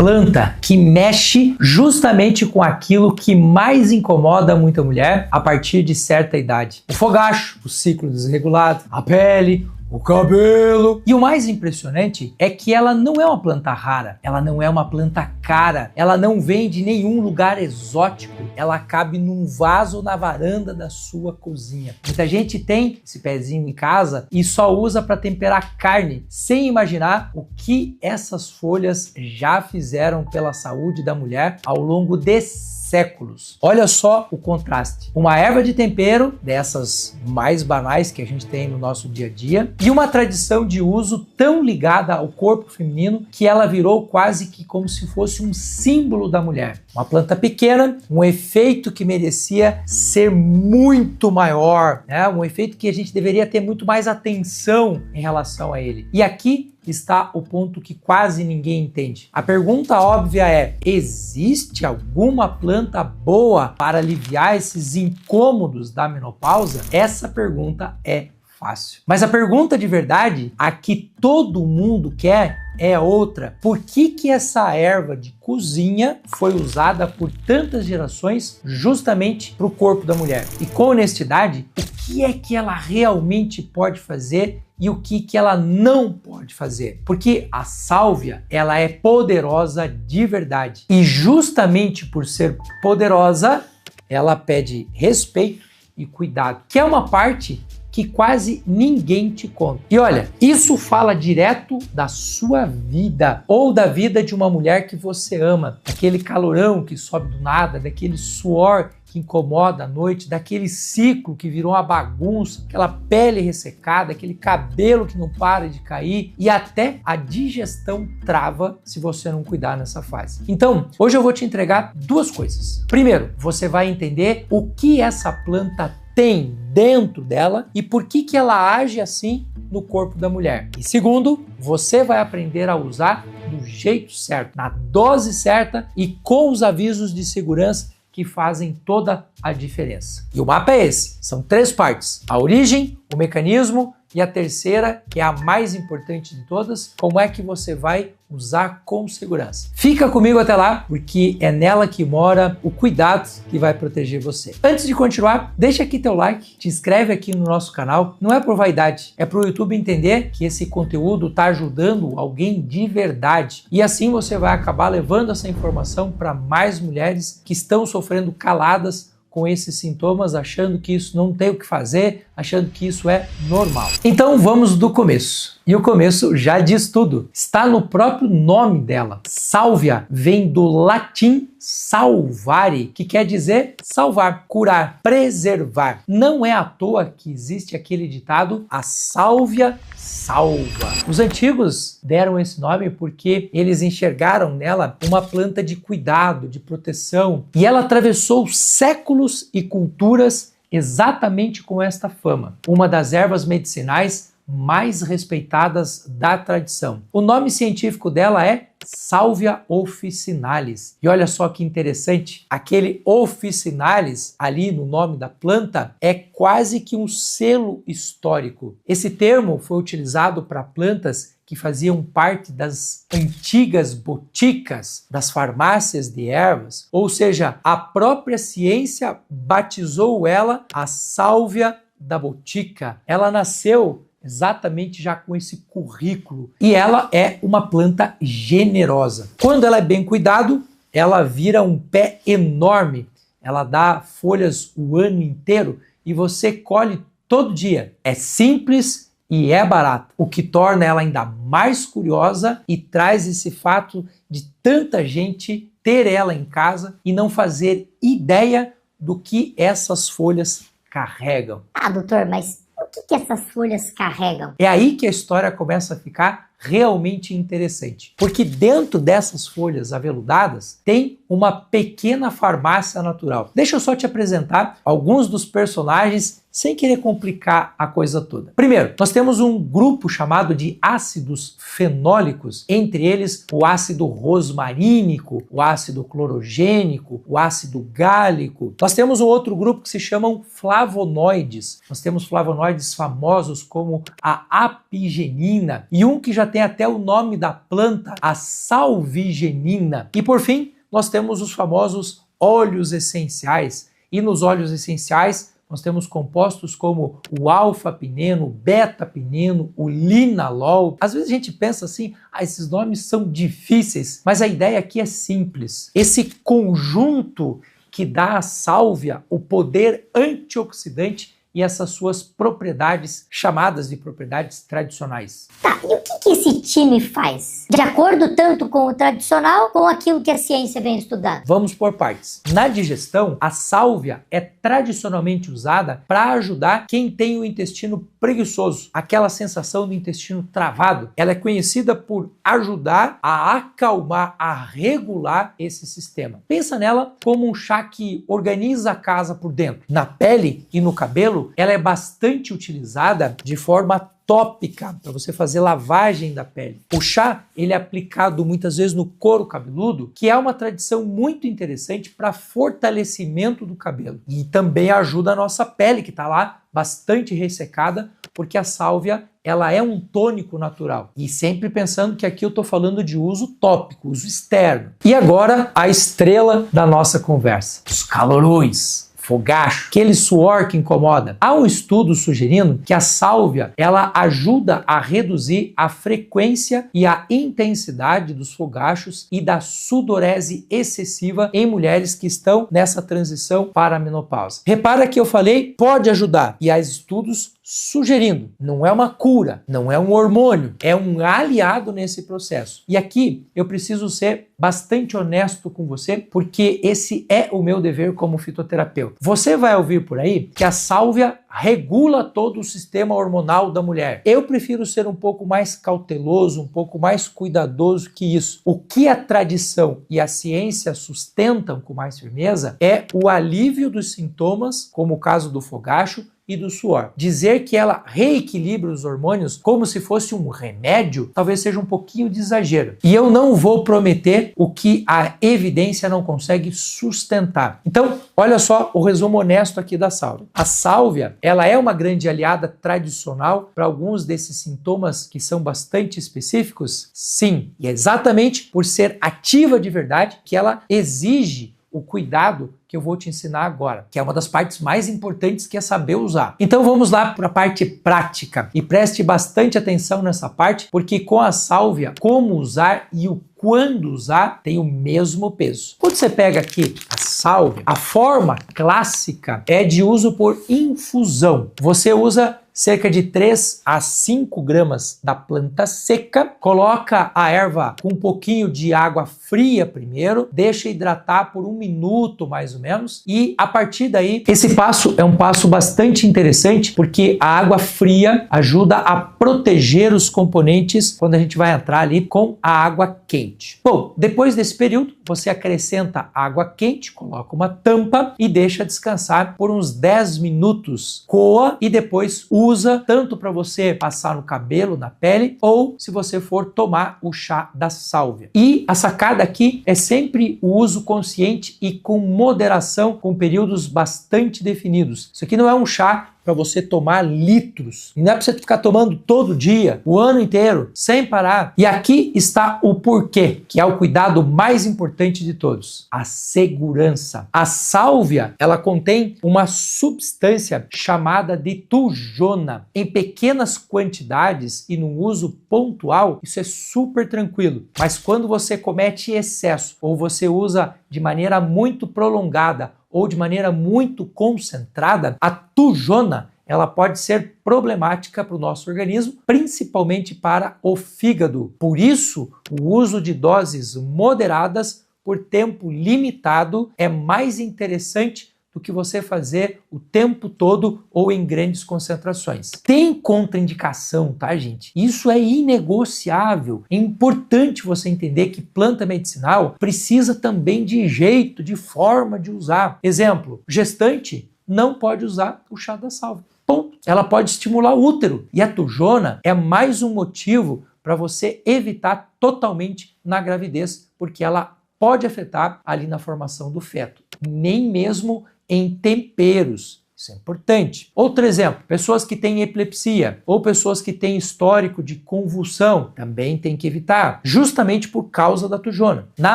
planta que mexe justamente com aquilo que mais incomoda muita mulher a partir de certa idade. O fogacho, o ciclo desregulado, a pele, o cabelo. E o mais impressionante é que ela não é uma planta rara, ela não é uma planta cara, ela não vem de nenhum lugar exótico, ela cabe num vaso na varanda da sua cozinha. Muita gente tem esse pezinho em casa e só usa para temperar carne, sem imaginar o que essas folhas já fizeram pela saúde da mulher ao longo de séculos. Olha só o contraste. Uma erva de tempero, dessas mais banais que a gente tem no nosso dia a dia, e uma tradição de uso tão ligada ao corpo feminino que ela virou quase que como se fosse um símbolo da mulher. Uma planta pequena, um efeito que merecia ser muito maior, né? Um efeito que a gente deveria ter muito mais atenção em relação a ele. E aqui está o ponto que quase ninguém entende. A pergunta óbvia é: existe alguma planta boa para aliviar esses incômodos da menopausa? Essa pergunta é fácil. Mas a pergunta de verdade, a que todo mundo quer, é outra. Por que essa erva de cozinha foi usada por tantas gerações justamente para o corpo da mulher? E com honestidade, o que é que ela realmente pode fazer e o que ela não pode fazer? Porque a sálvia, ela é poderosa de verdade. E justamente por ser poderosa, ela pede respeito e cuidado, que é uma parte que quase ninguém te conta. E olha, isso fala direto da sua vida ou da vida de uma mulher que você ama, daquele calorão que sobe do nada, daquele suor que incomoda à noite, daquele ciclo que virou uma bagunça, aquela pele ressecada, aquele cabelo que não para de cair e até a digestão trava se você não cuidar nessa fase. Então, hoje eu vou te entregar duas coisas. Primeiro, você vai entender o que essa planta tem dentro dela e por que ela age assim no corpo da mulher. E segundo, você vai aprender a usar do jeito certo, na dose certa e com os avisos de segurança que fazem toda a diferença. E o mapa é esse, são 3 partes: a origem, o mecanismo e a terceira, que é a mais importante de todas, como é que você vai usar com segurança. Fica comigo até lá, porque é nela que mora o cuidado que vai proteger você. Antes de continuar, deixa aqui teu like, te inscreve aqui no nosso canal. Não é por vaidade, é para o YouTube entender que esse conteúdo está ajudando alguém de verdade. E assim você vai acabar levando essa informação para mais mulheres que estão sofrendo caladas com esses sintomas, achando que isso não tem o que fazer, achando que isso é normal. Então vamos do começo. E o começo já diz tudo. Está no próprio nome dela. Sálvia vem do latim salvare, que quer dizer salvar, curar, preservar. Não é à toa que existe aquele ditado: a sálvia salva. Os antigos deram esse nome porque eles enxergaram nela uma planta de cuidado, de proteção, e ela atravessou séculos e culturas exatamente com esta fama. Uma das ervas medicinais mais respeitadas da tradição. O nome científico dela é Salvia officinalis. E olha só que interessante, aquele officinalis ali no nome da planta é quase que um selo histórico. Esse termo foi utilizado para plantas que faziam parte das antigas boticas, das farmácias de ervas, ou seja, a própria ciência batizou ela a sálvia da botica. Ela nasceu exatamente já com esse currículo. E ela é uma planta generosa. Quando ela é bem cuidado, ela vira um pé enorme. Ela dá folhas o ano inteiro e você colhe todo dia. É simples e é barato, o que torna ela ainda mais curiosa e traz esse fato de tanta gente ter ela em casa e não fazer ideia do que essas folhas carregam. Ah, doutor, mas o que essas folhas carregam? É aí que a história começa a ficar realmente interessante, porque dentro dessas folhas aveludadas tem uma pequena farmácia natural. Deixa eu só te apresentar alguns dos personagens sem querer complicar a coisa toda. Primeiro, nós temos um grupo chamado de ácidos fenólicos, entre eles o ácido rosmarínico, o ácido clorogênico, o ácido gálico. Nós temos um outro grupo que se chamam flavonoides. Nós temos flavonoides famosos como a apigenina e um que já tem até o nome da planta, a salvigenina. E por fim, nós temos os famosos óleos essenciais. E nos óleos essenciais nós temos compostos como o alfa-pineno, o beta-pineno, o linalol. Às vezes a gente pensa assim, esses nomes são difíceis, mas a ideia aqui é simples. Esse conjunto que dá à sálvia o poder antioxidante e essas suas propriedades, chamadas de propriedades tradicionais. Tá, e o que esse time faz? De acordo tanto com o tradicional, com aquilo que a ciência vem estudando? Vamos por partes. Na digestão, a sálvia é tradicionalmente usada para ajudar quem tem o intestino preguiçoso, aquela sensação do intestino travado. Ela é conhecida por ajudar a acalmar, a regular esse sistema. Pensa nela como um chá que organiza a casa por dentro. Na pele e no cabelo, ela é bastante utilizada de forma tópica, para você fazer lavagem da pele. O chá, ele é aplicado muitas vezes no couro cabeludo, que é uma tradição muito interessante para fortalecimento do cabelo. E também ajuda a nossa pele, que está lá bastante ressecada, porque a sálvia, ela é um tônico natural. E sempre pensando que aqui eu estou falando de uso tópico, uso externo. E agora, a estrela da nossa conversa. Os calorões. Fogacho, aquele suor que incomoda. Há um estudo sugerindo que a sálvia, ela ajuda a reduzir a frequência e a intensidade dos fogachos e da sudorese excessiva em mulheres que estão nessa transição para a menopausa. Repara que eu falei, pode ajudar, e há estudos sugerindo, não é uma cura, não é um hormônio, é um aliado nesse processo. E aqui eu preciso ser bastante honesto com você, porque esse é o meu dever como fitoterapeuta. Você vai ouvir por aí que a sálvia regula todo o sistema hormonal da mulher. Eu prefiro ser um pouco mais cauteloso, um pouco mais cuidadoso que isso. O que a tradição e a ciência sustentam com mais firmeza é o alívio dos sintomas, como o caso do fogacho, e do suor. Dizer que ela reequilibra os hormônios como se fosse um remédio, talvez seja um pouquinho de exagero. E eu não vou prometer o que a evidência não consegue sustentar. Então, olha só o resumo honesto aqui da sálvia. A sálvia, ela é uma grande aliada tradicional para alguns desses sintomas que são bastante específicos? Sim. E é exatamente por ser ativa de verdade que ela exige o cuidado que eu vou te ensinar agora, que é uma das partes mais importantes, que é saber usar. Então vamos lá para a parte prática e preste bastante atenção nessa parte, porque com a sálvia, como usar e o quando usar tem o mesmo peso. Quando você pega aqui a sálvia, a forma clássica é de uso por infusão. Você usa cerca de 3 a 5 gramas da planta seca, coloca a erva com um pouquinho de água fria primeiro, deixa hidratar por 1 minuto mais ou menos, e a partir daí, esse passo é um passo bastante interessante, porque a água fria ajuda a proteger os componentes quando a gente vai entrar ali com a água quente. Bom, depois desse período, você acrescenta água quente, coloca uma tampa e deixa descansar por uns 10 minutos. Coa e depois usa tanto para você passar no cabelo, na pele, ou se você for tomar o chá da sálvia. E a sacada aqui é sempre o uso consciente e com moderação, com períodos bastante definidos. Isso aqui não é um chá para você tomar litros. E não é para você ficar tomando todo dia, o ano inteiro, sem parar. E aqui está o porquê, que é o cuidado mais importante de todos: a segurança. A sálvia, ela contém uma substância chamada de tujona. Em pequenas quantidades e no uso pontual, isso é super tranquilo. Mas quando você comete excesso ou você usa de maneira muito prolongada ou de maneira muito concentrada, a tujona, ela pode ser problemática para o nosso organismo, principalmente para o fígado. Por isso, o uso de doses moderadas por tempo limitado é mais interessante do que você fazer o tempo todo ou em grandes concentrações. Tem contraindicação, tá, gente? Isso é inegociável. É importante você entender que planta medicinal precisa também de jeito, de forma de usar. Exemplo, gestante não pode usar o chá da sálvia. Ponto. Ela pode estimular o útero. E a tujona é mais um motivo para você evitar totalmente na gravidez, porque ela pode afetar ali na formação do feto. Nem mesmo em temperos. Isso é importante. Outro exemplo, pessoas que têm epilepsia ou pessoas que têm histórico de convulsão também tem que evitar, justamente por causa da tujona. Na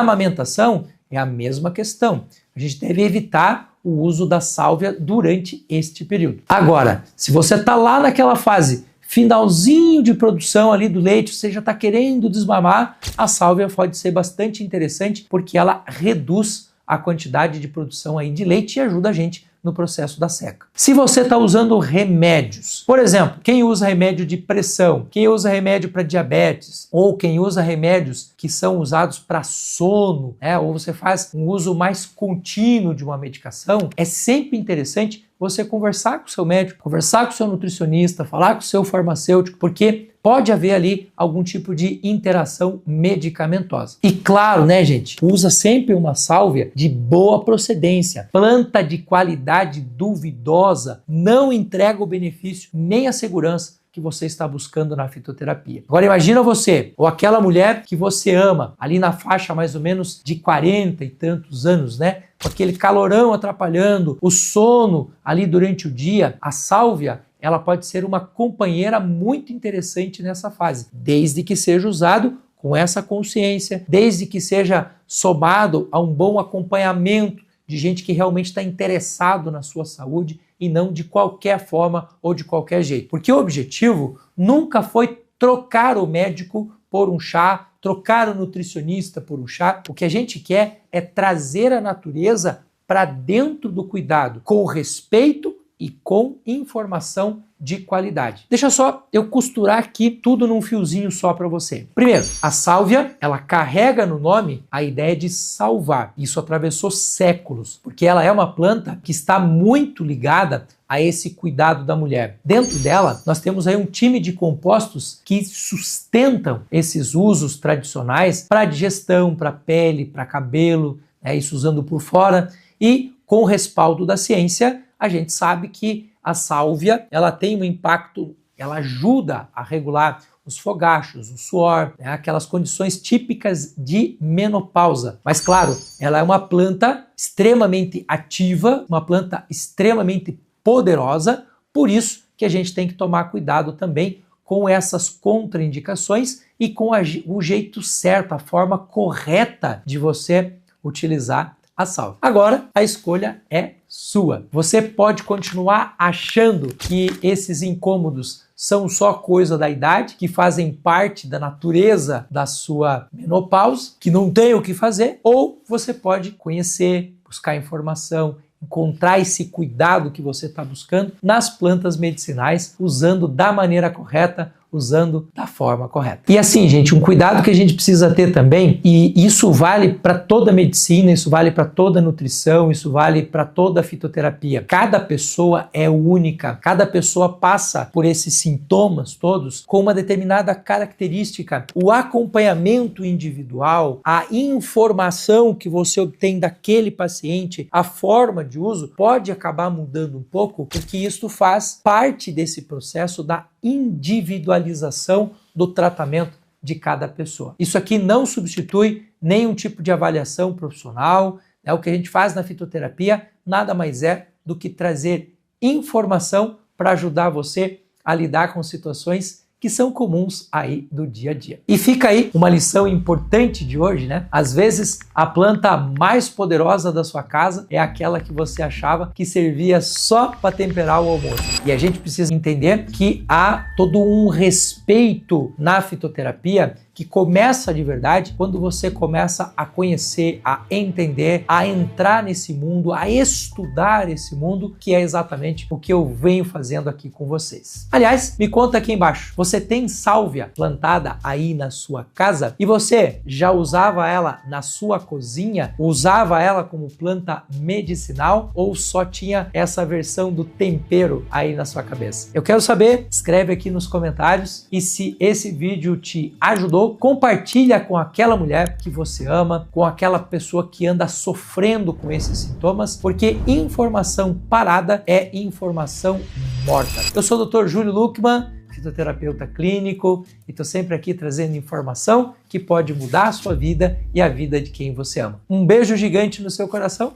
amamentação é a mesma questão. A gente deve evitar o uso da sálvia durante este período. Agora, se você está lá naquela fase finalzinho de produção ali do leite, você já está querendo desmamar, a sálvia pode ser bastante interessante porque ela reduz a quantidade de produção aí de leite e ajuda a gente no processo da seca. Se você está usando remédios, por exemplo, quem usa remédio de pressão, quem usa remédio para diabetes, ou quem usa remédios que são usados para sono, ou você faz um uso mais contínuo de uma medicação, é sempre interessante você conversar com o seu médico, conversar com o seu nutricionista, falar com o seu farmacêutico, porque pode haver ali algum tipo de interação medicamentosa. E claro, né, gente, usa sempre uma sálvia de boa procedência. Planta de qualidade duvidosa não entrega o benefício nem a segurança que você está buscando na fitoterapia. Agora imagina você, ou aquela mulher que você ama, ali na faixa mais ou menos de 40 e tantos anos, né? Com aquele calorão atrapalhando, o sono ali durante o dia, a sálvia, ela pode ser uma companheira muito interessante nessa fase, desde que seja usado com essa consciência, desde que seja somado a um bom acompanhamento de gente que realmente está interessado na sua saúde e não de qualquer forma ou de qualquer jeito. Porque o objetivo nunca foi trocar o médico por um chá, trocar o nutricionista por um chá. O que a gente quer é trazer a natureza para dentro do cuidado, com respeito e com informação de qualidade. Deixa só eu costurar aqui tudo num fiozinho só para você. Primeiro, a sálvia, ela carrega no nome a ideia de salvar. Isso atravessou séculos, porque ela é uma planta que está muito ligada a esse cuidado da mulher. Dentro dela, nós temos aí um time de compostos que sustentam esses usos tradicionais para digestão, para pele, para cabelo, isso usando por fora, e com o respaldo da ciência, a gente sabe que a sálvia, ela tem um impacto, ela ajuda a regular os fogachos, o suor, aquelas condições típicas de menopausa. Mas claro, ela é uma planta extremamente ativa, uma planta extremamente poderosa, por isso que a gente tem que tomar cuidado também com essas contraindicações e com o jeito certo, a forma correta de você utilizar a sálvia. Agora, a escolha é sua. Você pode continuar achando que esses incômodos são só coisa da idade, que fazem parte da natureza da sua menopausa, que não tem o que fazer, ou você pode conhecer, buscar informação, encontrar esse cuidado que você está buscando nas plantas medicinais, usando da maneira correta, usando da forma correta. E assim, gente, um cuidado que a gente precisa ter também, e isso vale para toda a medicina, isso vale para toda a nutrição, isso vale para toda a fitoterapia. Cada pessoa é única, cada pessoa passa por esses sintomas todos com uma determinada característica. O acompanhamento individual, a informação que você obtém daquele paciente, a forma de uso pode acabar mudando um pouco, porque isso faz parte desse processo da individualização do tratamento de cada pessoa. Isso aqui não substitui nenhum tipo de avaliação profissional. O que a gente faz na fitoterapia nada mais é do que trazer informação para ajudar você a lidar com situações que são comuns aí do dia a dia. E fica aí uma lição importante de hoje, né? Às vezes a planta mais poderosa da sua casa é aquela que você achava que servia só para temperar o almoço. E a gente precisa entender que há todo um respeito na fitoterapia que começa de verdade quando você começa a conhecer, a entender, a entrar nesse mundo, a estudar esse mundo, que é exatamente o que eu venho fazendo aqui com vocês. Aliás, me conta aqui embaixo, você tem sálvia plantada aí na sua casa? E você já usava ela na sua cozinha? Usava ela como planta medicinal ou só tinha essa versão do tempero aí na sua cabeça? Eu quero saber, escreve aqui nos comentários, e se esse vídeo te ajudou, compartilha com aquela mulher que você ama, com aquela pessoa que anda sofrendo com esses sintomas, porque informação parada é informação morta. Eu sou o Dr. Júlio Luckmann, fitoterapeuta clínico, e estou sempre aqui trazendo informação que pode mudar a sua vida e a vida de quem você ama. Um beijo gigante no seu coração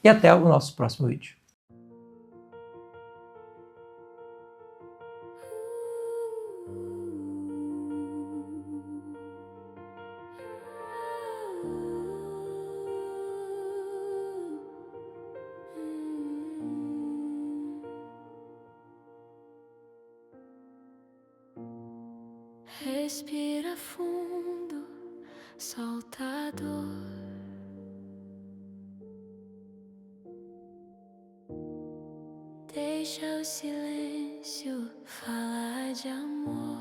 e até o nosso próximo vídeo. Respira fundo, solta a dor. Deixa o silêncio falar de amor.